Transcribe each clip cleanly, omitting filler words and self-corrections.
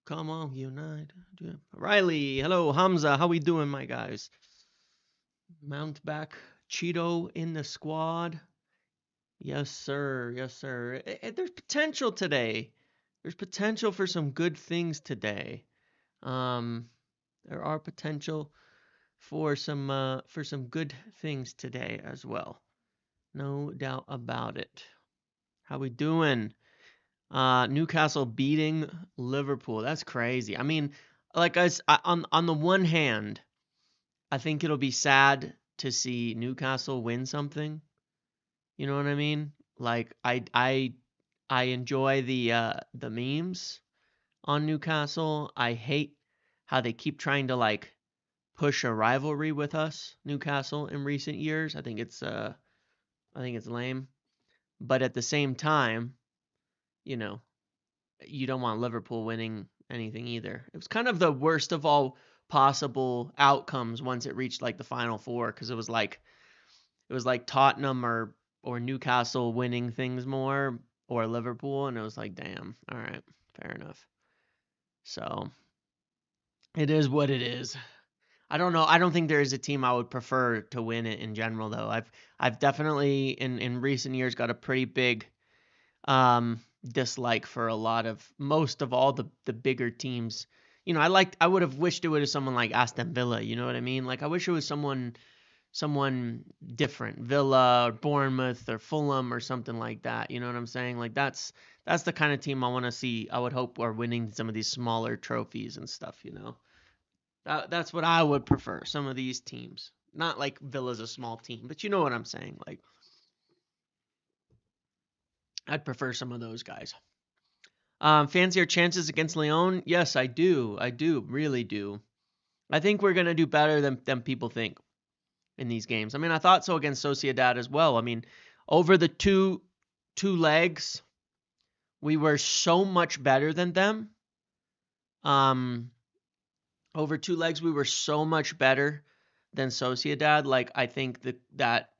Come on, unite. Riley, hello, Hamza. How we doing, my guys? Mountback, Cheeto in the squad. Yes, sir. Yes, sir. There's potential today. There's potential for some good things today. Um, there are potential for some good things today as well. No doubt about it. How we doing? Newcastle beating Liverpool. That's crazy. I mean, on the one hand, I think it'll be sad to see Newcastle win something. You know what I mean? Like I enjoy the memes on Newcastle. I hate how they keep trying to like push a rivalry with us, Newcastle, in recent years. I think it's lame. But at the same time, you know, you don't want Liverpool winning anything either. It was kind of the worst of all possible outcomes once it reached like the final four because it was like Tottenham or Newcastle winning things more or Liverpool, and it was like, damn, all right, fair enough. So it is what it is. I don't know. I don't think there is a team I would prefer to win it in general, though. I've definitely in recent years got a pretty big dislike for a lot of most of all the bigger teams. You know, I would have wished it would have someone like Aston Villa, you know what I mean? Like I wish it was someone different, Villa or Bournemouth or Fulham or something like that. You know what I'm saying? Like that's the kind of team I want to see. I would hope are winning some of these smaller trophies and stuff, you know. That's what I would prefer. Some of these teams. Not like Villa's a small team, but you know what I'm saying? Like I'd prefer some of those guys. Fancy our chances against Lyon? Yes, I do. I do. Really do. I think we're going to do better than people think in these games. I mean, I thought so against Sociedad as well. I mean, over the two legs, we were so much better than them. Um, over two legs, we were so much better than Sociedad. Like, I think that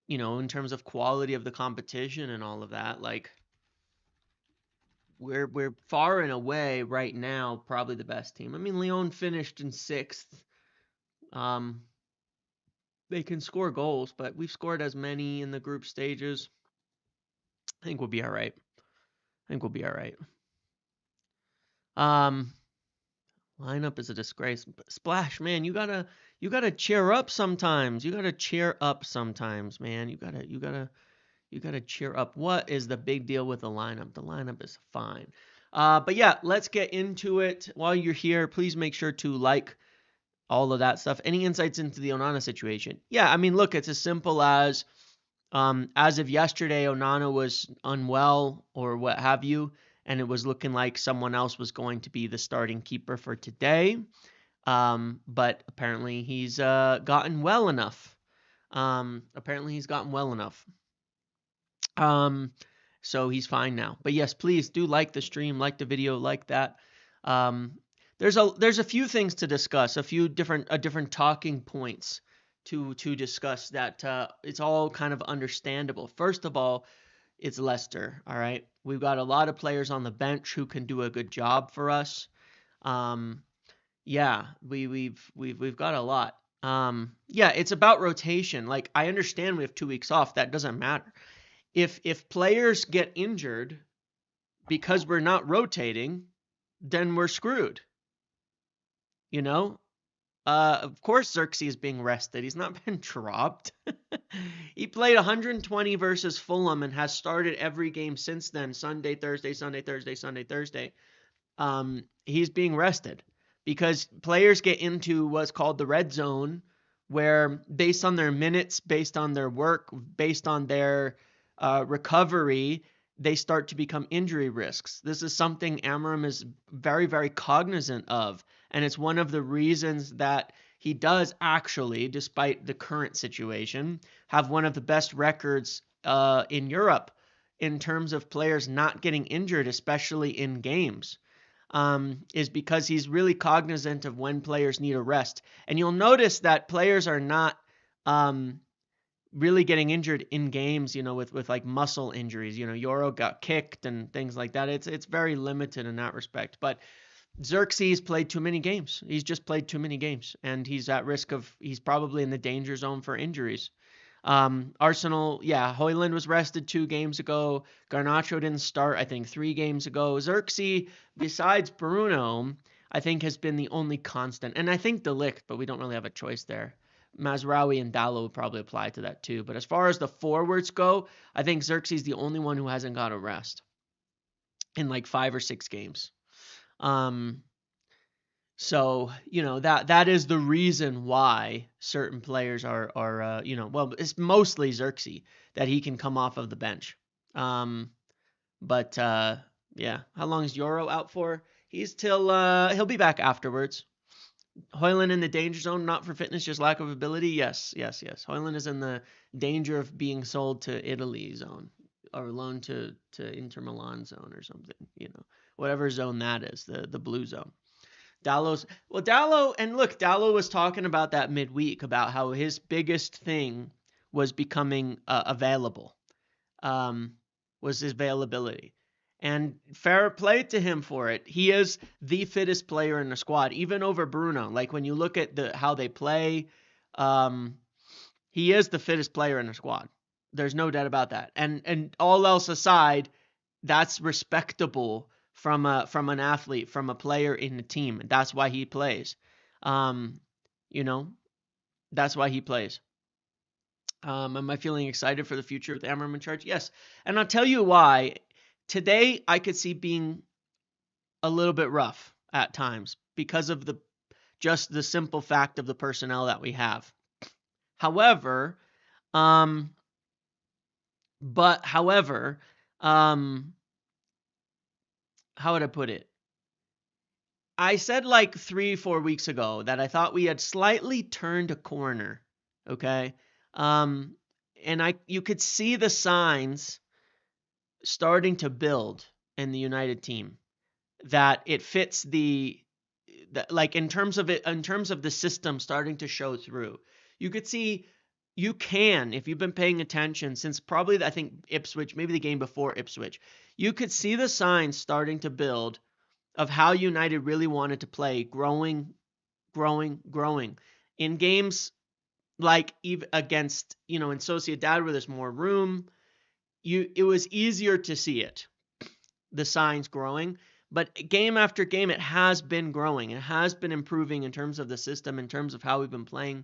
you know, in terms of quality of the competition and all of that, like we're far and away right now probably the best team. I mean, Lyon finished in sixth. Um, they can score goals, but we've scored as many in the group stages. I think we'll be all right. I think we'll be all right. Um, lineup is a disgrace. Splash, man, you gotta cheer up sometimes. You gotta cheer up sometimes, man. You gotta cheer up. What is the big deal with the lineup? The lineup is fine. But yeah, let's get into it. While you're here, please make sure to like all of that stuff. Any insights into the Onana situation? Yeah, I mean, look, it's as simple as of yesterday, Onana was unwell or what have you, and it was looking like someone else was going to be the starting keeper for today. But apparently he's gotten well enough. Apparently he's gotten well enough. Um, so he's fine now. But yes, please do like the stream, like the video, like that. Um, there's a few things to discuss, a few different talking points to discuss that it's all kind of understandable. First of all, it's Leicester, all right? We've got a lot of players on the bench who can do a good job for us. Um, yeah, we've got a lot. Yeah, it's about rotation. Like I understand we have 2 weeks off. That doesn't matter if players get injured because we're not rotating, then we're screwed. You know? Of course Xerxes is being rested. He's not been dropped. He played 120 versus Fulham and has started every game since then. Sunday, Thursday, Sunday, Thursday, Sunday, Thursday. He's being rested because players get into what's called the red zone, where based on their minutes, based on their work, based on their recovery, they start to become injury risks. This is something Amarim is very, very cognizant of. And it's one of the reasons that he does actually, despite the current situation, have one of the best records in Europe in terms of players not getting injured, especially in games. Is because he's really cognizant of when players need a rest. And you'll notice that players are not really getting injured in games, with like muscle injuries. Euro got kicked and things like that. It's very limited in that respect. But Xerxes played too many games. He's just played too many games, and he's at risk he's probably in the danger zone for injuries. Arsenal, yeah, Højlund was rested 2 games ago. Garnacho didn't start, I think, 3 games ago. Xerxes, besides Bruno, I think has been the only constant. And I think De Ligt, but we don't really have a choice there. Mazraoui and Dalot would probably apply to that too. But as far as the forwards go, I think Xerxes is the only one who hasn't got a rest in like 5 or 6 games. So, that is the reason why certain players are well, it's mostly Xerxes that he can come off of the bench. But yeah, how long is Euro out for? He's till he'll be back afterwards. Højlund in the danger zone, not for fitness, just lack of ability. Yes. Højlund is in the danger of being sold to Italy zone or loaned to Inter Milan zone or something, whatever zone that is, the blue zone. Dalot was talking about that midweek about how his biggest thing was becoming available, was his availability. And fair play to him for it. He is the fittest player in the squad, even over Bruno. Like when you look at how they play, he is the fittest player in the squad. There's no doubt about that. And all else aside, that's respectable from an athlete, from a player in the team. That's why he plays. That's why he plays. Am I feeling excited for the future with Amram in charge? Yes. And I'll tell you why. Today, I could see being a little bit rough at times because of just the simple fact of the personnel that we have. However, how would I put it? I said like 3-4 weeks ago that I thought we had slightly turned a corner. Okay. And you could see the signs starting to build in the United team that it fits like in terms of the system starting to show through. You could see, if you've been paying attention since probably I think Ipswich, maybe the game before Ipswich, you could see the signs starting to build of how United really wanted to play, growing in games like even against, in Sociedad where there's more room. It was easier to see the signs growing, but game after game, it has been growing. It has been improving in terms of the system, in terms of how we've been playing.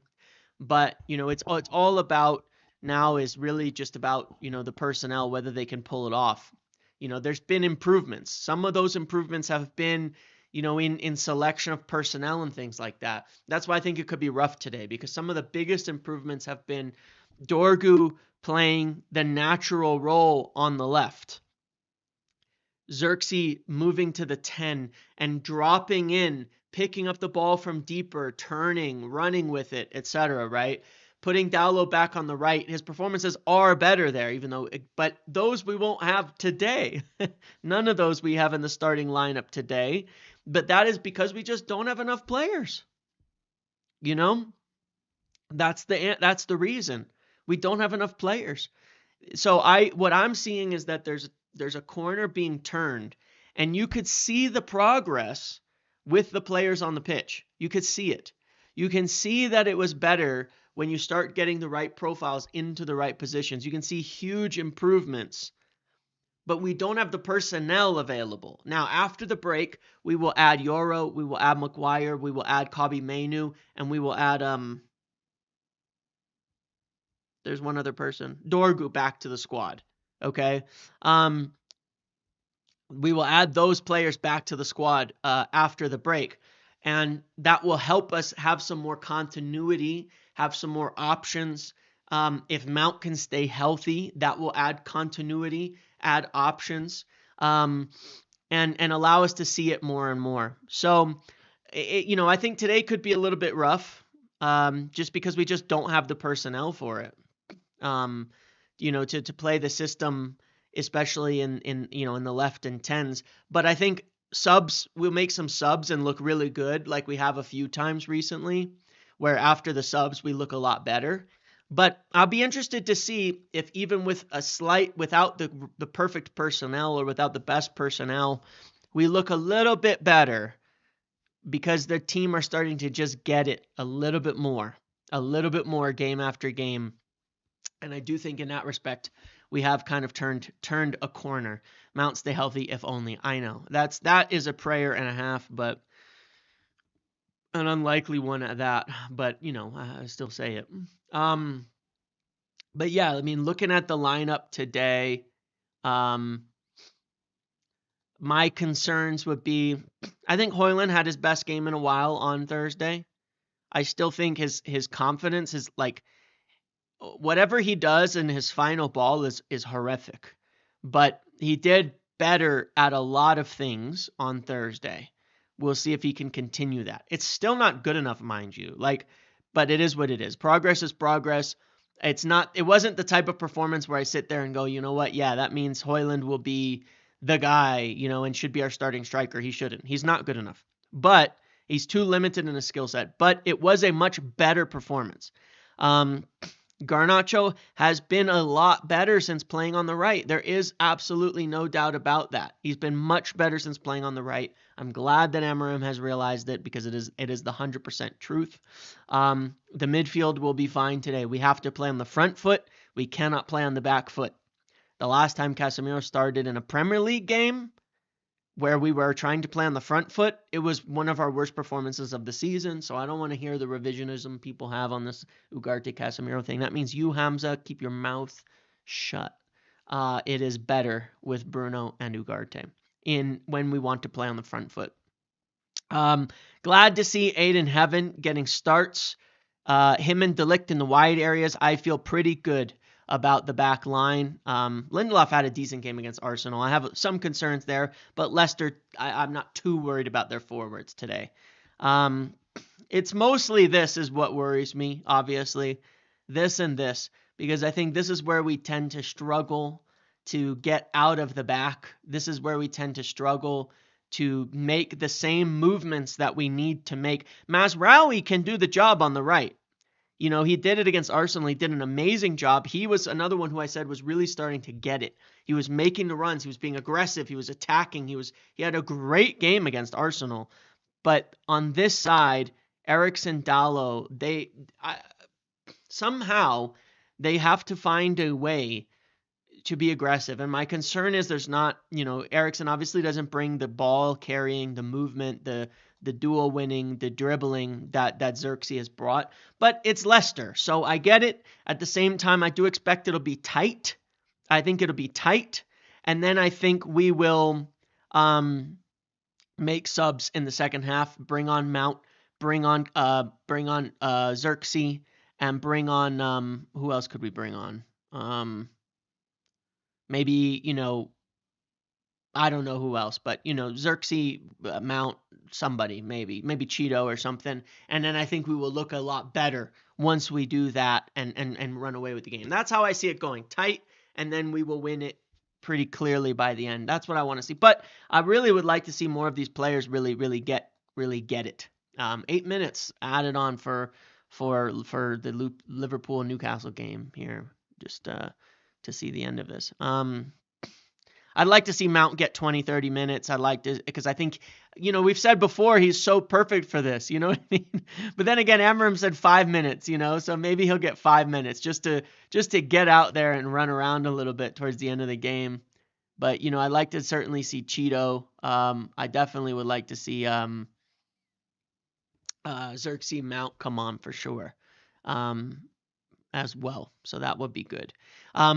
But, it's all about now is really just about, the personnel, whether they can pull it off. There's been improvements. Some of those improvements have been, in selection of personnel and things like that. That's why I think it could be rough today, because some of the biggest improvements have been Dorgu playing the natural role on the left, Xerxes moving to the 10 and dropping in, picking up the ball from deeper, turning, running with it, etc., right? Putting Dalot back on the right. His performances are better there, but those we won't have today. None of those we have in the starting lineup today. But that is because we just don't have enough players. That's the reason. We don't have enough players. So what I'm seeing is that there's a corner being turned, and you could see the progress with the players on the pitch. You could see it. You can see that it was better when you start getting the right profiles into the right positions. You can see huge improvements, but we don't have the personnel available. Now, after the break, we will add Euro, we will add Maguire, we will add Kobbie Mainoo, and we will add there's one other person, Dorgu, back to the squad. Okay. We will add those players back to the squad after the break. And that will help us have some more continuity, have some more options. If Mount can stay healthy, that will add continuity, add options, and allow us to see it more and more. So, I think today could be a little bit rough, just because we just don't have the personnel for it. To play the system, especially in the left and 10s. But I think we'll make some subs and look really good, like we have a few times recently, where after the subs we look a lot better. But I'll be interested to see if even with without the perfect personnel or without the best personnel, we look a little bit better because the team are starting to just get it a little bit more game after game. And I do think in that respect, we have kind of turned a corner. Mount stay healthy if only. I know that is a prayer and a half, but an unlikely one at that. But I still say it. But yeah, I mean, looking at the lineup today, um, my concerns would be, I think Hoyland had his best game in a while on Thursday. I still think his confidence is like whatever he does in his final ball is horrific. But he did better at a lot of things on Thursday. We'll see if he can continue that. It's still not good enough, mind you. But it is what it is. Progress is progress. It wasn't the type of performance where I sit there and go, you know what? Yeah, that means Hoyland will be the guy, and should be our starting striker. He shouldn't. He's not good enough. But he's too limited in his skill set. But it was a much better performance. Garnacho has been a lot better since playing on the right. There is absolutely no doubt about that. He's been much better since playing on the right. I'm glad that Amorim has realized it because it is the 100% truth. The midfield will be fine today. We have to play on the front foot. We cannot play on the back foot. The last time Casemiro started in a Premier League game where we were trying to play on the front foot, it was one of our worst performances of the season. So I don't want to hear the revisionism people have on this Ugarte Casemiro thing. That means you, Hamza, keep your mouth shut. It is better with Bruno and Ugarte when we want to play on the front foot. Glad to see Aiden Heaven getting starts. Him and Delict in the wide areas. I feel pretty good about the back line. Lindelof had a decent game against Arsenal. I have some concerns there, but Leicester, I'm not too worried about their forwards today. It's mostly this is what worries me, obviously. This and this, because I think this is where we tend to struggle to get out of the back. This is where we tend to struggle to make the same movements that we need to make. Mazraoui can do the job on the right. He did it against Arsenal. He did an amazing job. He was another one who I said was really starting to get it. He was making the runs. He was being aggressive. He was attacking. He had a great game against Arsenal. But on this side, Eriksen, Dalot, somehow they have to find a way to be aggressive. And my concern is there's not, Eriksen obviously doesn't bring the ball carrying, the movement, the duel winning, the dribbling that Xerxes has brought. But it's Leicester, so I get it. At the same time, I do expect it'll be tight. I think it'll be tight. And then I think we will make subs in the second half, bring on Mount, bring on Xerxes, and bring on who else could we bring on? Maybe, I don't know who else, but, Xerxes, Mount, somebody, maybe Cheeto or something. And then I think we will look a lot better once we do that and run away with the game. That's how I see it going. Tight, and then we will win it pretty clearly by the end. That's what I want to see. But I really would like to see more of these players really get it. 8 minutes added on for the Liverpool Newcastle game here, just to see the end of this. I'd like to see Mount get 20, 30 minutes. Because I think, we've said before, he's so perfect for this, you know what I mean? But then again, Amorim said 5 minutes, so maybe he'll get 5 minutes just to get out there and run around a little bit towards the end of the game. But, I'd like to certainly see Cheeto. I definitely would like to see Xerxes Mount come on for sure. As well. So that would be good. A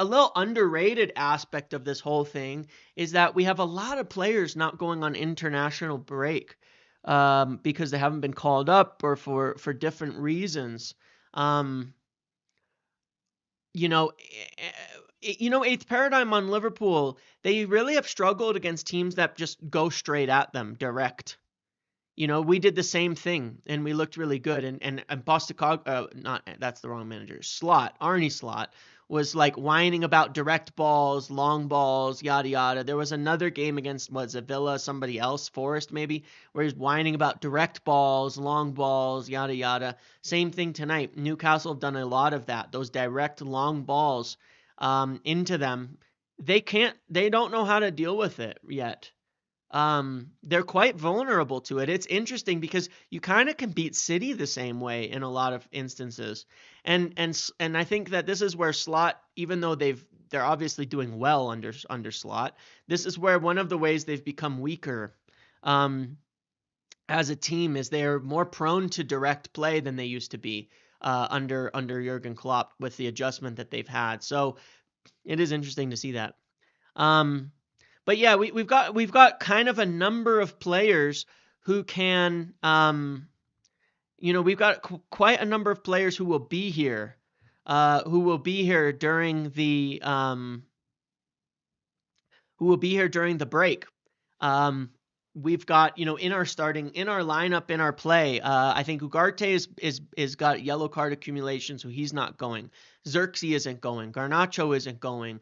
little underrated aspect of this whole thing is that we have a lot of players not going on international break because they haven't been called up or for different reasons. Eighth paradigm on Liverpool, they really have struggled against teams that just go straight at them direct. We did the same thing and we looked really good. And Postacog, not that's the wrong manager. Arnie Slot was like whining about direct balls, long balls, yada yada. There was another game against Villa, somebody else, Forest maybe, where he's whining about direct balls, long balls, yada yada. Same thing tonight. Newcastle have done a lot of that. Those direct long balls into them. They don't know how to deal with it yet. They're quite vulnerable to it. It's interesting because you kind of can beat City the same way in a lot of instances. And I think that this is where Slot, even though they're obviously doing well under Slot, this is where one of the ways they've become weaker as a team is they're more prone to direct play than they used to be under Jurgen Klopp with the adjustment that they've had. So it is interesting to see that. But yeah, we've got kind of a number of players who can, we've got quite a number of players who will be here, during the break. We've got, in our lineup, in our play, I think Ugarte is got yellow card accumulation, so he's not going. Xerxes isn't going. Garnacho isn't going.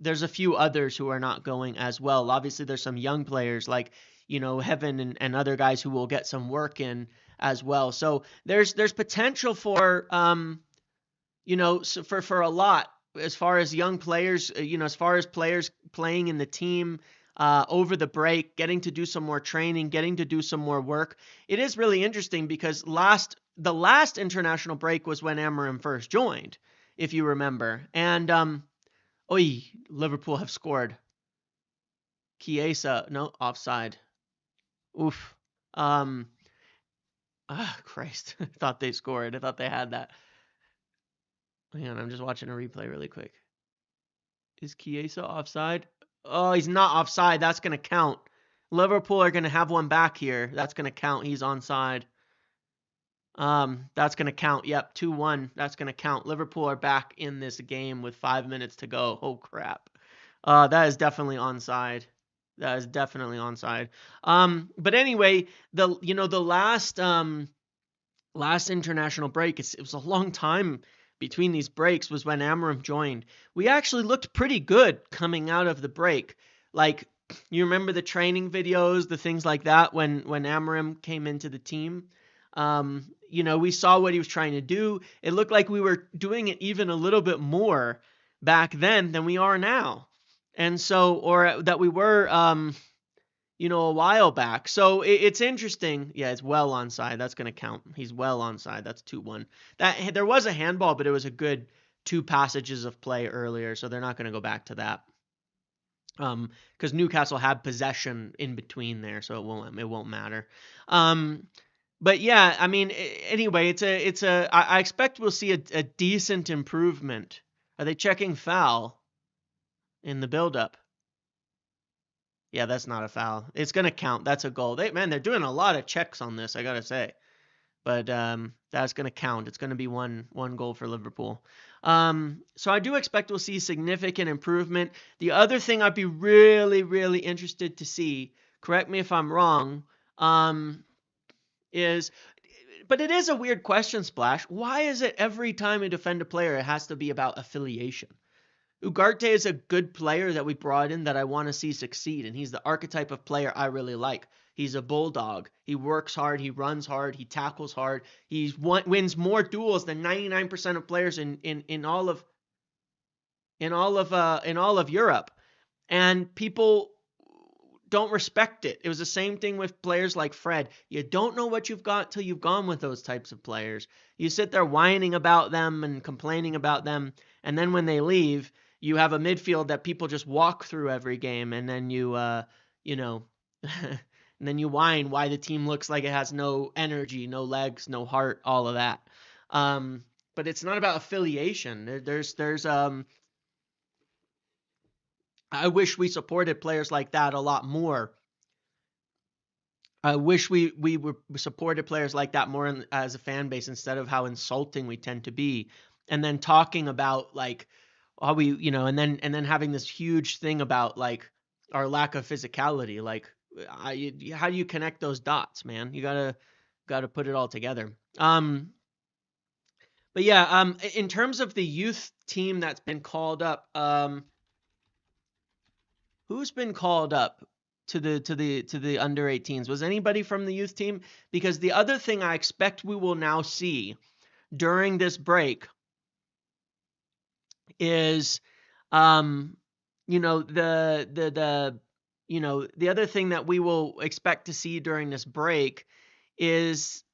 There's a few others who are not going as well. Obviously, there's some young players like, Heaven and other guys who will get some work in as well. So there's potential for, for a lot as far as young players, as far as players playing in the team over the break, getting to do some more training, getting to do some more work. It is really interesting because the last international break was when Amorim first joined, if you remember. And Liverpool have scored. Chiesa, no, offside. Oof. Christ. I thought they scored. I thought they had that. Hang on, I'm just watching a replay really quick. Is Chiesa offside? Oh, he's not offside. That's going to count. Liverpool are going to have one back here. That's going to count. He's onside. That's going to count. Yep, 2-1. That's going to count. Liverpool are back in this game with 5 minutes to go. Oh, crap. That is definitely onside. That is definitely onside. But anyway, the last international break, it was a long time between these breaks, was when Amorim joined. We actually looked pretty good coming out of the break. Like, you remember the training videos, the things like that when Amorim came into the team? We saw what he was trying to do. It looked like we were doing it even a little bit more back then than we are now. And so, or that we were, a while back. So it's interesting. Yeah, it's well onside. That's going to count. He's well onside. That's 2-1. There was a handball, but it was a good 2 passages of play earlier, so they're not going to go back to that. Because Newcastle had possession in between there, so it won't matter. But yeah, I mean, anyway, I expect we'll see a decent improvement. Are they checking foul in the build-up? Yeah, that's not a foul. It's going to count. That's a goal. They're doing a lot of checks on this, I got to say. But that's going to count. It's going to be one goal for Liverpool. So I do expect we'll see significant improvement. The other thing I'd be really, really interested to see, correct me if I'm wrong, but it is a weird question, Splash. Why is it every time we defend a player, it has to be about affiliation? Ugarte is a good player that we brought in that I want to see succeed, and he's the archetype of player I really like. He's a bulldog. He works hard. He runs hard. He tackles hard. He wins more duels than 99% of players in all of Europe, and people don't respect it. It was the same thing with players like Fred. You don't know what you've got till you've gone with those types of players. You sit there whining about them and complaining about them, and then when they leave, you have a midfield that people just walk through every game, and then and then you whine why the team looks like it has no energy, no legs, no heart, all of that. But it's not about affiliation. I wish we supported players like that a lot more. I wish we supported players like that more as a fan base instead of how insulting we tend to be. And then talking about like how we, and then having this huge thing about like our lack of physicality. Like how do you connect those dots, man? You gotta put it all together. But yeah, in terms of the youth team that's been called up, who's been called up to the under 18s? Was anybody from the youth team? Because the other thing I expect we will now see during this break is, you know, the other thing that we will expect to see during this break is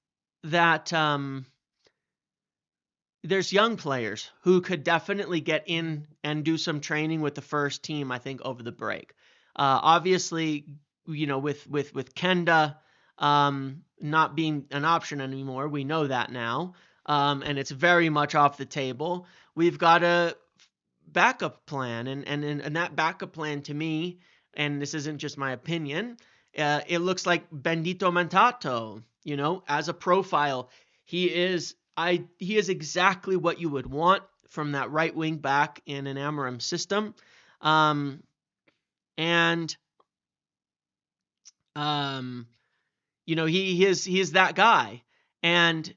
that there's young players who could definitely get in and do some training with the first team, I think, over the break. Obviously, with Kenda not being an option anymore, we know that now, and it's very much off the table. We've got a backup plan, and that backup plan to me, and this isn't just my opinion, it looks like Bendito Mantato. As a profile, he is exactly what you would want from that right wing back in an Amorim system. And he is that guy, and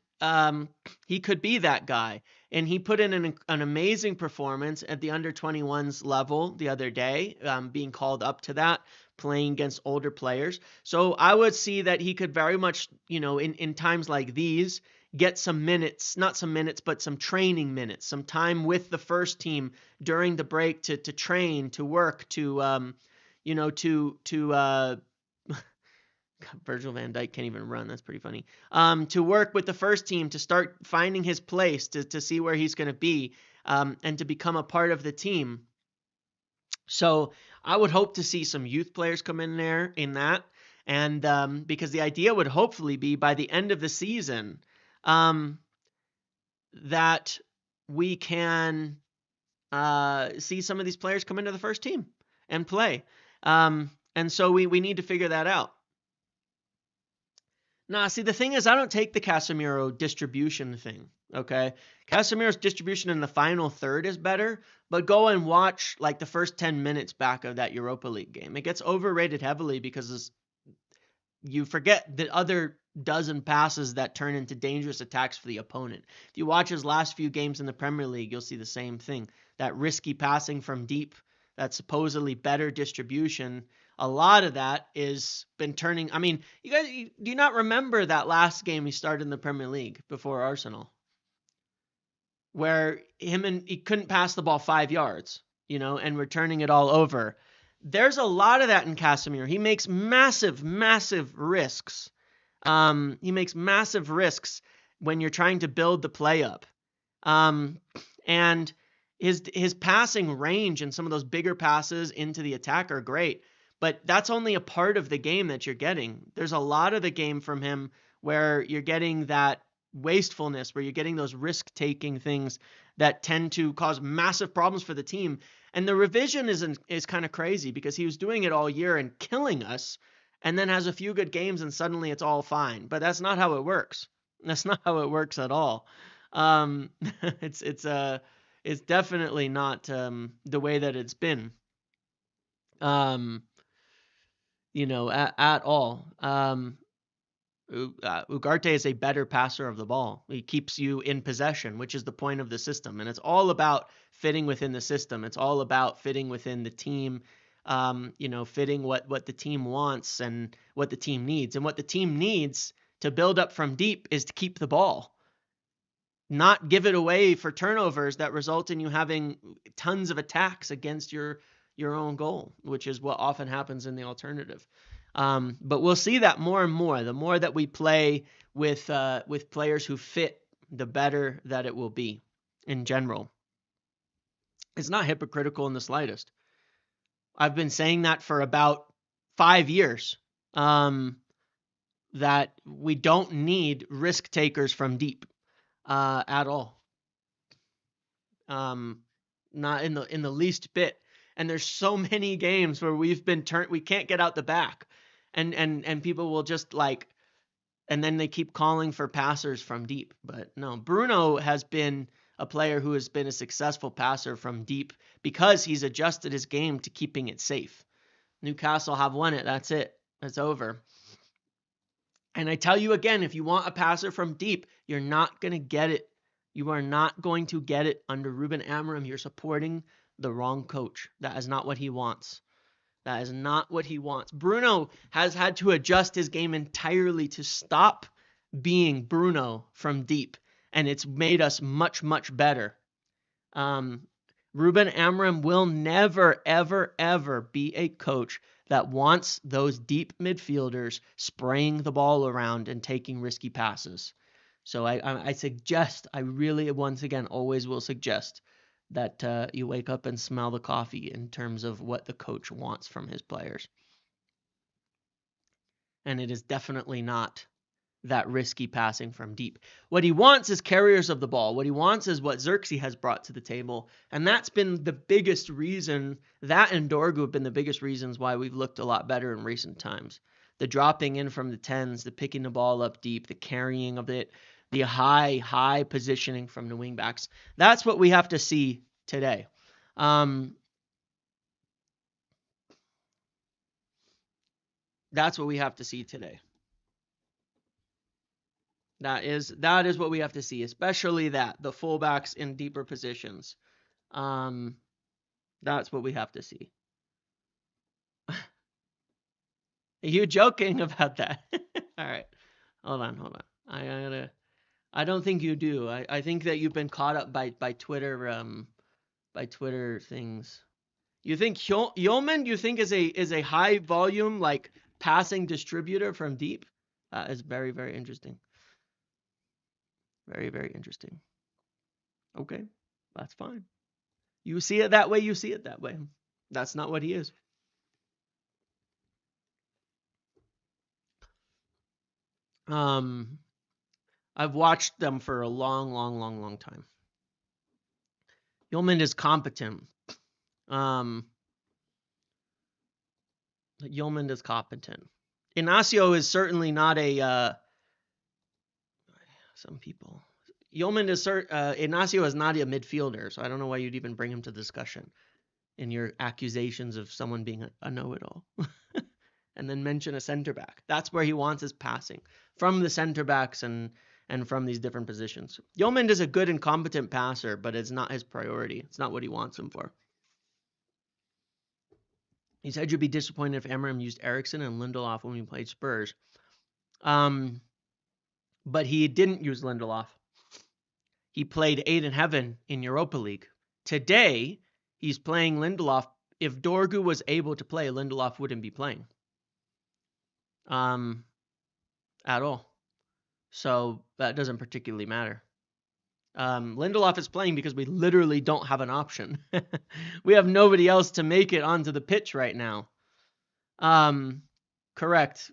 he could be that guy. And he put in an amazing performance at the under 21s level the other day, being called up to that, playing against older players. So I would see that he could very much, in times like these, get some minutes, not some minutes, but some training minutes, some time with the first team during the break to train, to work, to Virgil van Dijk can't even run. That's pretty funny. To work with the first team, to start finding his place, to see where he's going to be, and to become a part of the team. So I would hope to see some youth players come in there in that. And because the idea would hopefully be by the end of the season that we can see some of these players come into the first team and play. And so we need to figure that out. Nah, see, the thing is, I don't take the Casemiro distribution thing, okay? Casemiro's distribution in the final third is better, but go and watch, like, the first 10 minutes back of that Europa League game. It gets overrated heavily because you forget the other dozen passes that turn into dangerous attacks for the opponent. If you watch his last few games in the Premier League, you'll see the same thing. That risky passing from deep, that supposedly better distribution, a lot of that is been turning. I mean, you guys, do you not remember that last game he started in the Premier League before Arsenal, where he couldn't pass the ball 5 yards, and we're turning it all over. There's a lot of that in Casemiro. He makes massive, massive risks. He makes massive risks when you're trying to build the play up. And his passing range and some of those bigger passes into the attack are great. But that's only a part of the game that you're getting. There's a lot of the game from him where you're getting that wastefulness, where you're getting those risk-taking things that tend to cause massive problems for the team. And the revision is kind of crazy because he was doing it all year and killing us, and then has a few good games and suddenly it's all fine. But that's not how it works. That's not how it works at all. It's definitely not the way that it's been. At all. Ugarte is a better passer of the ball. He keeps you in possession, which is the point of the system. And it's all about fitting within the system. It's all about fitting within the team, fitting what the team wants and what the team needs. And what the team needs to build up from deep is to keep the ball, not give it away for turnovers that result in you having tons of attacks against your own goal, which is what often happens in the alternative. But we'll see that more and more. The more that we play with players who fit, the better that it will be in general. It's not hypocritical in the slightest. I've been saying that for about 5 years, that we don't need risk takers from deep at all. Not in the least bit. And there's so many games where we've been we can't get out the back, and people will just and then they keep calling for passers from deep. But no, Bruno has been a player who has been a successful passer from deep because he's adjusted his game to keeping it safe. Newcastle have won it. That's it. It's over. And I tell you again, if you want a passer from deep, you're not going to get it. You are not going to get it under Ruben Amorim. You're supporting the wrong coach. That is not what he wants. That is not what he wants. Bruno has had to adjust his game entirely to stop being Bruno from deep, and it's made us much, much better. Ruben Amorim will never, ever, ever be a coach that wants those deep midfielders spraying the ball around and taking risky passes. So I suggest, I really, once again, always will suggest that you wake up and smell the coffee in terms of what the coach wants from his players. And it is definitely not that risky passing from deep. What he wants is carriers of the ball. What he wants is what Xerxes has brought to the table. And that's been the biggest reason, that and Dorgu have been the biggest reasons why we've looked a lot better in recent times. The dropping in from the 10s, the picking the ball up deep, the carrying of it, the high positioning from the wingbacks. That's what we have to see today. That's what we have to see today. That is what we have to see, especially the fullbacks in deeper positions. That's what we have to see. Are you joking about that? All right. Hold on. I don't think you do. I think that you've been caught up by Twitter things. You think Yeoman, you think is a high volume like passing distributor from deep? That is very, very interesting. Very, very interesting. Okay, that's fine. You see it that way, you see it that way. That's not what he is. I've watched them for a long time. Yeoman is competent. Yeoman is competent. Inacio is certainly not a some people. Yeoman is Inacio is not a midfielder, so I don't know why you'd even bring him to discussion in your accusations of someone being a know-it-all. And then mention a center back. That's where he wants his passing, from the center backs and from these different positions. Yeoman is a good and competent passer, but it's not his priority. It's not what he wants him for. He said you'd be disappointed if Amorim used Eriksen and Lindelof when we played Spurs. But he didn't use Lindelof. He played Aid in Heaven in Europa League. Today, he's playing Lindelof. If Dorgu was able to play, Lindelof wouldn't be playing. At all. So that doesn't particularly matter. Lindelof is playing because we literally don't have an option. We have nobody else to make it onto the pitch right now. Correct,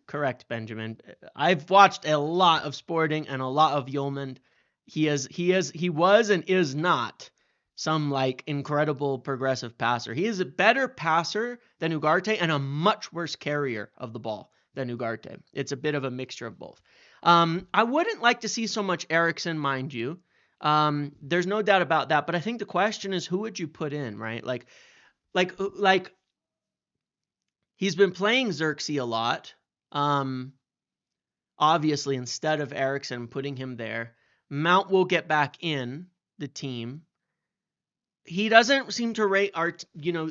Benjamin. I've watched a lot of Sporting and a lot of Yeoman. He was and is not some like incredible progressive passer. He is a better passer than Ugarte and a much worse carrier of the ball than Ugarte. It's a bit of a mixture of both. I wouldn't like to see so much Eriksen, mind you. There's no doubt about that, but I think the question is, who would you put in, right? Like he's been playing Xerxes a lot. Obviously, instead of Eriksen, putting him there. Mount will get back in the team. He doesn't seem to rate our,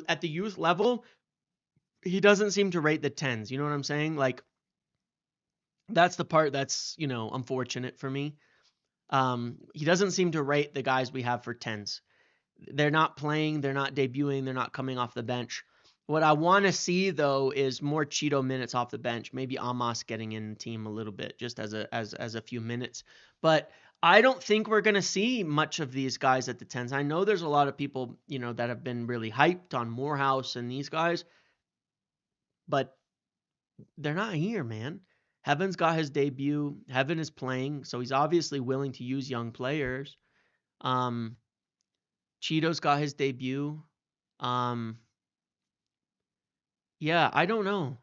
at the youth level, he doesn't seem to rate the 10s. You know what I'm saying? Like, that's the part that's, unfortunate for me. He doesn't seem to rate the guys we have for 10s. They're not playing, they're not debuting, they're not coming off the bench. What I want to see, though, is more Cheeto minutes off the bench. Maybe Amos getting in the team a little bit, just as a few minutes. But I don't think we're going to see much of these guys at the 10s. I know there's a lot of people, that have been really hyped on Morehouse and these guys. But they're not here, man. Heaven's got his debut. Heaven is playing, so he's obviously willing to use young players. Cheeto's got his debut. Yeah, I don't know.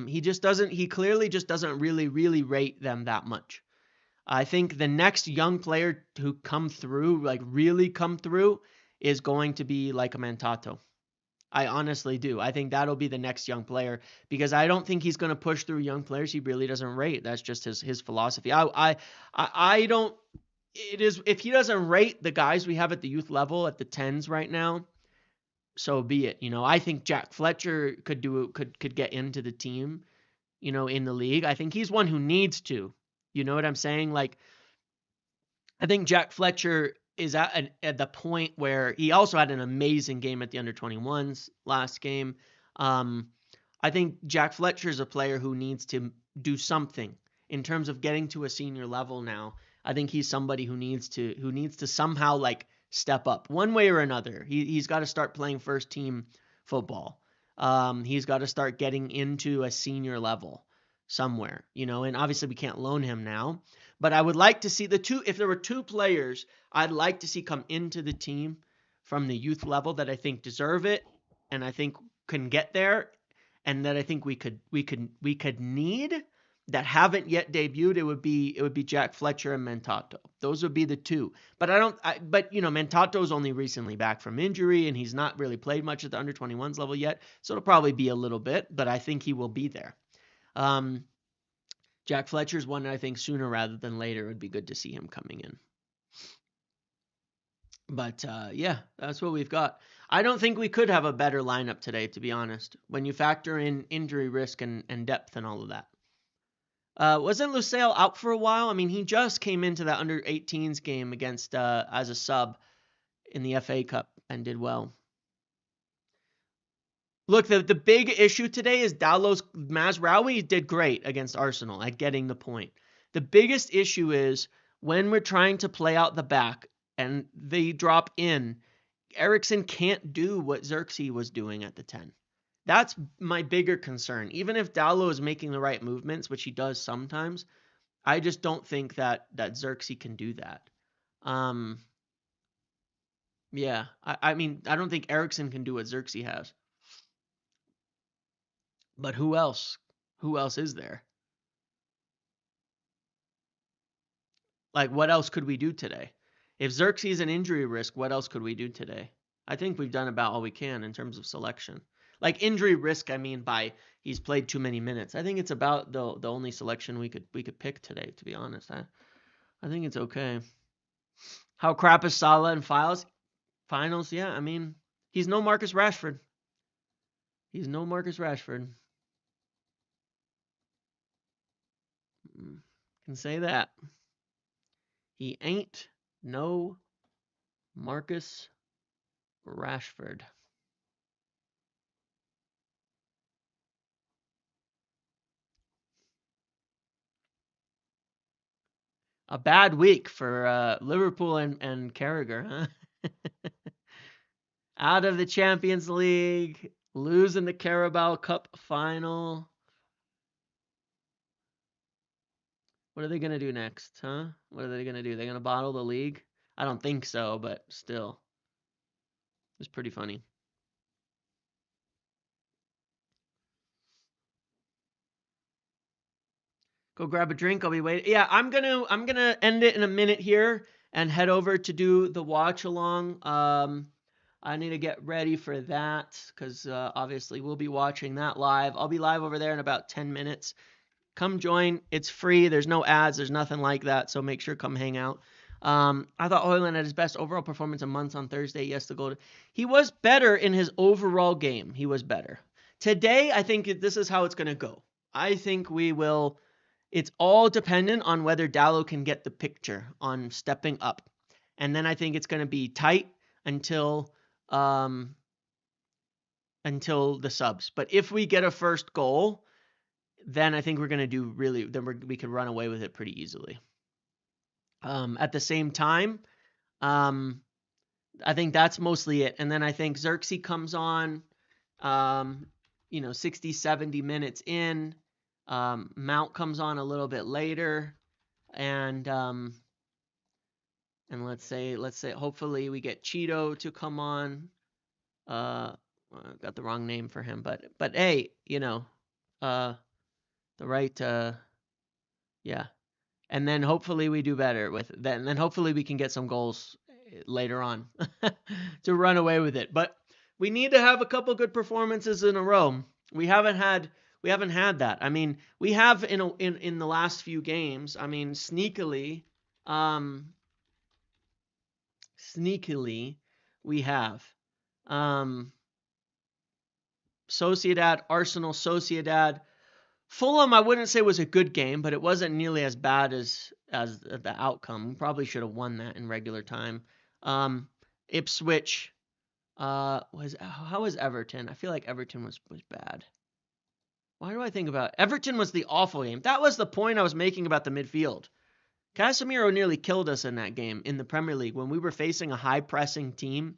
He clearly just doesn't really rate them that much. I think the next young player to come through, like really come through, is going to be like a Mantato. I honestly do. I think that'll be the next young player because I don't think he's going to push through young players he really doesn't rate. That's just his philosophy. I don't. It is if he doesn't rate the guys we have at the youth level at the tens right now, so be it. I think Jack Fletcher could get into the team. In the league, I think he's one who needs to. You know what I'm saying? Like I think Jack Fletcher is at the point where he also had an amazing game at the under 21s last game. Um, I think Jack Fletcher is a player who needs to do something in terms of getting to a senior level now. I think he's somebody who needs to somehow like step up one way or another. He's got to start playing first team football. He's got to start getting into a senior level somewhere, and obviously we can't loan him now. But I would like to see if there were two players I'd like to see come into the team from the youth level that I think deserve it and I think can get there and that I think we could need that haven't yet debuted. It would be Jack Fletcher and Mentato. Those would be the two. But Mentato's only recently back from injury and he's not really played much at the under 21s level yet. So it'll probably be a little bit, but I think he will be there. Jack Fletcher's one I think sooner rather than later would be good to see him coming in. But yeah, that's what we've got. I don't think we could have a better lineup today, to be honest, when you factor in injury risk and depth and all of that. Wasn't Lucille out for a while? I mean, he just came into that under 18s game against as a sub in the FA Cup and did well. Look, the big issue today is Dalot's Mazraoui did great against Arsenal at getting the point. The biggest issue is when we're trying to play out the back and they drop in, Eriksen can't do what Xerxes was doing at the 10. That's my bigger concern. Even if Dalot is making the right movements, which he does sometimes, I just don't think that Xerxes can do that. Yeah, I mean, I don't think Eriksen can do what Xerxes has. But who else? Who else is there? Like, what else could we do today? If Xerxes is an injury risk, what else could we do today? I think we've done about all we can in terms of selection. Like injury risk, I mean by he's played too many minutes. I think it's about the only selection we could pick today, to be honest. I think it's okay. How crap is Salah in finals? Yeah, I mean, he's no Marcus Rashford. He's no Marcus Rashford. Can say that. He ain't no Marcus Rashford. A bad week for Liverpool and Carragher, huh? Out of the Champions League, losing the Carabao Cup final. What are they going to do next, huh? What are they going to do? They're going to bottle the league? I don't think so, but still. It's pretty funny. Go grab a drink. I'll be waiting. Yeah, I'm gonna end it in a minute here and head over to do the watch along. I need to get ready for that because obviously we'll be watching that live. I'll be live over there in about 10 minutes. Come join. It's free. There's no ads. There's nothing like that. So make sure come hang out. I thought Højlund had his best overall performance in months on Thursday. Yes, the goal. He was better in his overall game. He was better. Today, I think this is how it's going to go. I think we will. It's all dependent on whether Dalot can get the picture on stepping up. And then I think it's going to be tight until the subs. But if we get a first goal, then I think we're going to do really, then we could run away with it pretty easily. At the same time, I think that's mostly it. And then I think Xerxes comes on, 60, 70 minutes in. Mount comes on a little bit later. And let's say hopefully we get Cheeto to come on. I got the wrong name for him, but hey, the right, yeah. And then hopefully we do better with that. And then hopefully we can get some goals later on to run away with it. But We need to have a couple good performances in a row. We haven't had that. I mean, we have in the last few games. I mean, sneakily we have Sociedad, Arsenal, Sociedad. Fulham, I wouldn't say was a good game, but it wasn't nearly as bad as the outcome. We probably should have won that in regular time. Ipswich how was Everton? I feel like Everton was bad. Why do I think about Everton was the awful game? That was the point I was making about the midfield. Casemiro nearly killed us in that game in the Premier League when we were facing a high pressing team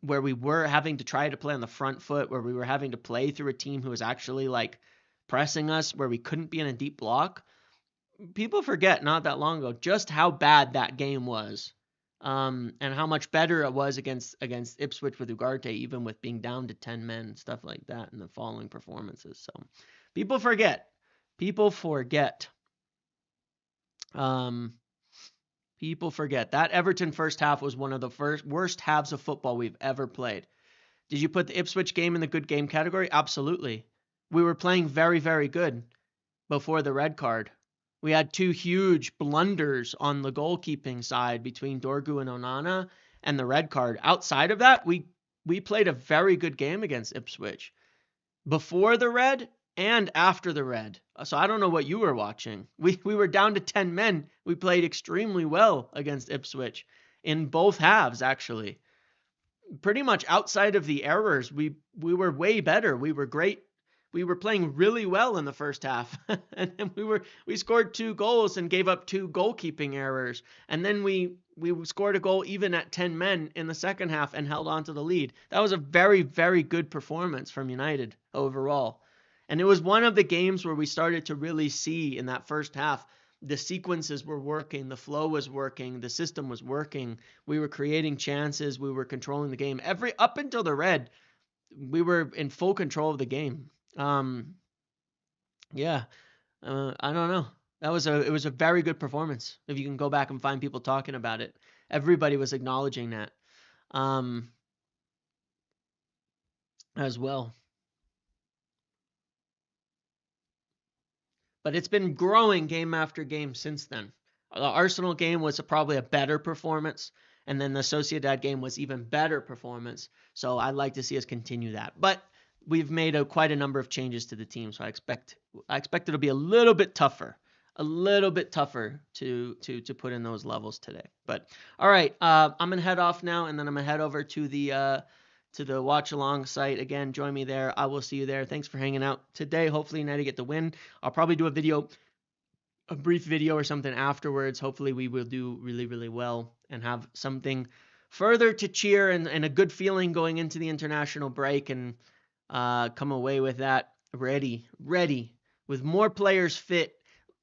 where we were having to try to play on the front foot, where we were having to play through a team who was actually like pressing us, where we couldn't be in a deep block. People forget not that long ago just how bad that game was. And how much better it was against Ipswich with Ugarte, even with being down to 10 men and stuff like that in the following performances. So people forget. People forget. People forget. That Everton first half was one of the worst halves of football we've ever played. Did you put the Ipswich game in the good game category? Absolutely. We were playing very, very good before the red card. We had two huge blunders on the goalkeeping side between Dorgu and Onana and the red card. Outside of that, we played a very good game against Ipswich before the red and after the red. So I don't know what you were watching. We were down to 10 men. We played extremely well against Ipswich in both halves, actually. Pretty much outside of the errors, we were way better. We were great. We were playing really well in the first half. And then we scored 2 goals and gave up 2 goalkeeping errors. And then we scored a goal even at 10 men in the second half and held on to the lead. That was a very, very good performance from United overall. And it was one of the games where we started to really see in that first half the sequences were working, the flow was working, the system was working. We were creating chances, we were controlling the game. Up until the red, we were in full control of the game. I don't know. It was a very good performance. If you can go back and find people talking about it, everybody was acknowledging that, as well. But it's been growing game after game since then. The Arsenal game was probably a better performance, and then the Sociedad game was even better performance. So I'd like to see us continue that. But we've made quite a number of changes to the team, so I expect it'll be a little bit tougher to put in those levels today. But all right, I'm gonna head off now, and then I'm gonna head over to the watch along site again. Join me there. I will see you there. Thanks for hanging out today. Hopefully United get the win. I'll probably do a brief video or something afterwards. Hopefully we will do really, really well and have something further to cheer and a good feeling going into the international break, and come away with that ready with more players fit.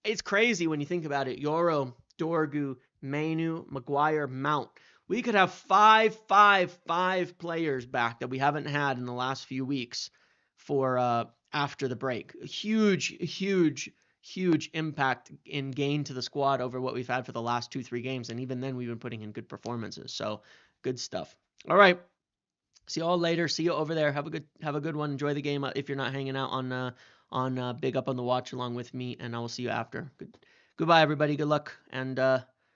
It's crazy when you think about it. Yoro, Dorgu, Mainu, Maguire, Mount. We could have five players back that we haven't had in the last few weeks for after the break. Huge impact in gain to the squad over what we've had for the last 2-3 games. And even then we've been putting in good performances. So good stuff. All right. See you all later. See you over there. Have a good one. Enjoy the game if you're not hanging out on Big Up on the Watch along with me, and I will see you after. Goodbye, everybody. Good luck, and